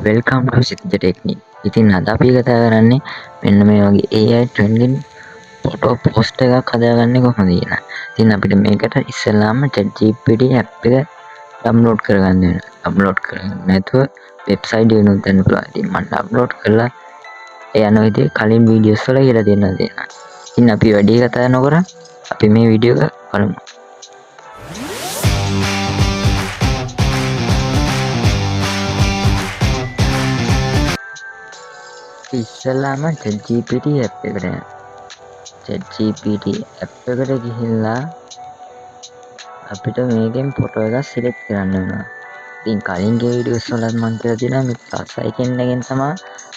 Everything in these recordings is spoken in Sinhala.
වෙල්කම් ටු සිතජ ටෙක්නික්. ඉතින් අද අපි කතා කරන්නේ මෙන්න මේ වගේ AI ට්‍රෙන්ඩින් ෆොටෝ පෝස්ට් එකක් හදාගන්නේ කොහොමද කියලා. ඉතින් අපිට මේකට ඉස්සෙල්ලාම ChatGPT app එක ඩවුන්ලෝඩ් කරගන්න වෙනවා. ඩවුන්ලෝඩ් කරගන්න නැතුව වෙබ්සයිට් එකෙන් උදන්න පුළුවන්. ඉතින් මම ඩවුන්ලෝඩ් කරලා ඒ යන විදිහේ කලින් වීඩියෝස් වල කියලා දෙනවා. ඉතින් අපි වැඩි කතා නොකර අපි මේ වීඩියෝ එක බලමු. ඉස්සෙල්ලාම ChatGPT app එකට යන්න. ChatGPT app එකට ගිහිල්ලා අපිට මේකෙන් ෆොටෝ එකක් සිලෙක්ට් කරන්න වෙනවා. ඉතින් කලින් ගිය වීඩියෝස් වලත් මම කියලා තියෙනවා මේ ප්ලස් අයිකන් එකෙන් තමයි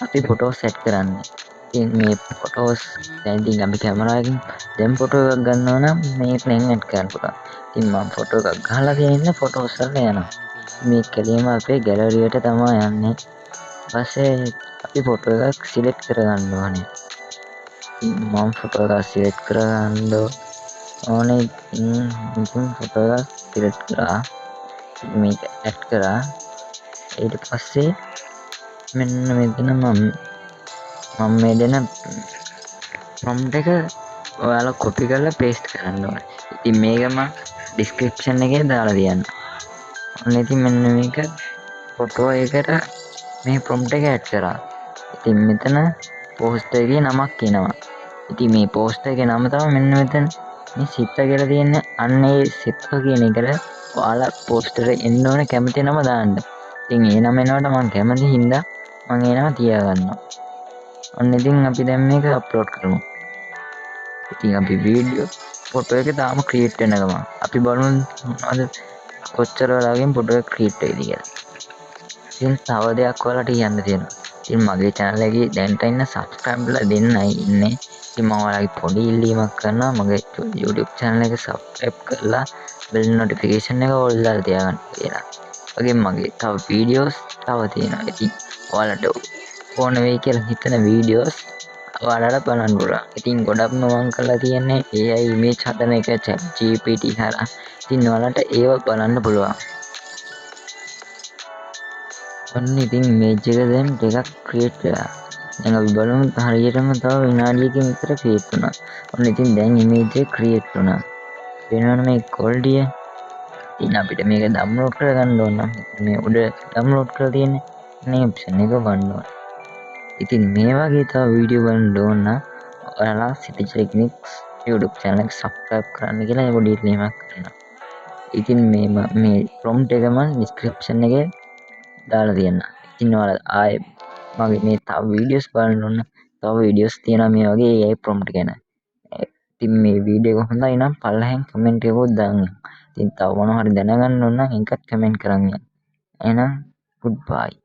අපි ෆොටෝ සෙට් කරන්නේ. ඉතින් මේ ෆොටෝස් දැන් ඉතින් අපි කැමරා එකකින් දැන් ෆොටෝ එකක් ගන්නවා නම් මේකෙන් ඇඩ් කරන්න පුළුවන්. ඉතින් මම ෆොටෝ එකක් ගහලා තියෙන්නේ ෆොටෝස් වලට යනවා. මේ කෙලින්ම අපේ ගැලරියට තමයි යන්නේ. ඊපස්සේ අපි ෆොටෝ එකක් සිලෙක්ට් කරගන්න ඕනේ. මම ෆොටෝ එකක් සිලෙක්ට් කරගන්න ඕනේ. ඉතින් ෆොටෝ එකක් සිලෙක්ට් කරා. මේක ඇඩ් කරා. ඊට පස්සේ මෙන්න මෙතන මම මේ දෙන ප්‍රොම්ප්ට් එක ඔයාලා කොපි කරලා පේස්ට් කරන්න ඕනේ. ඉතින් මේක මම ඩිස්ක්‍රිප්ෂන් එකේ දාලා තියන්න. ඔන්න ඉතින් මෙන්න මේක ෆොටෝ එකට මේ ප්‍රොම්ප්ට් එක ඇඩ් කරා. ඉතින් මෙතන පෝස්ට් එකේ නමක් එනවා. ඉතින් මේ පෝස්ට් එකේ නම තමයි මෙන්න මෙතන මේ සිත කියලා තියෙන්නේ. අන්න ඒ සිත කියන එකට ඔයාලා පෝස්ට් එකට එන්න ඕන කැමති නම දාන්න. ඉතින් ඒ නම එනකොට මම කැමති හින්දා මම ඒ නම තියාගන්නවා. ඔන්න ඉතින් අපි දැන් මේක අප්ලෝඩ් කරමු. ඉතින් අපි වීඩියෝ ෆොටෝ එක තාම ක්‍රියේට් වෙන ගමන් අපි බලමු අද කොච්චර වෙලාවකින් ෆොටෝ එක ක්‍රියේට් වෙයිද කියලා. ඉතින් තව දෙයක් ඔයාලට කියන්න තියෙනවා. ඉතින් මගේ channel එකේ දැනට ඉන්න subscribe දෙන්නයි ඉන්නේ. ඉතින් මම ඔයාලගේ පොඩි ඉල්ලීමක් කරනවා මගේ YouTube channel එක subscribe කරලා bell notification එක all දාලා තියාගන්න කියලා. වගේම මගේ තව videos තව තියෙනවා. ඉතින් ඔයාලට ඕන වෙයි කියලා හිතන videos ඔයාලට බලන්න පුළුවන්. ඉතින් ගොඩක්ම මම කරලා තියෙන්නේ AI image හදන එක ChatGPT හරහා. ඉතින් ඔයාලට ඒව බලන්න පුළුවන්. ඔන්න ඉතින් image එක දැන් ටිකක් create වෙලා. දැන් අපි බලමු හරියටම තව විනාඩියකින් විතර create වුණා. ඔන්න ඉතින් දැන් image එක create වුණා. වෙනවනේ මේ quality එක. ඉතින් අපිට මේක download කරගන්න ඕන නම් මේ උඩ download කරලා තියෙන්නේ මේ option එක වන්න ඕන. ඉතින් මේ වගේ තව වීඩියෝ බලන්න ඕන නම් ඔයාලා සිටිජ් ටෙක්නික්ස් YouTube channel එක subscribe කරන්න කියලා පොඩි ඉල්ලීමක් කරනවා. ඉතින් මේ prompt එක මම description එකේ දාලා තියන්න. ඉතින් ඔයාලා ආයේ මගේ මේ තව වීඩියෝස් බලන්න ඕන තව වීඩියෝස් තියෙනවා මේ වගේ AI prompt ගැන. ඉතින් මේ වීඩියෝ එක හොඳයි නම් පල්ලෙහෙන් කමෙන්ට් එකකුත් දාන්න. ඉතින් තව මොනවා හරි දැනගන්න ඕන නම් ඒකත් කමෙන්ට් කරන්න. එහෙනම් goodbye.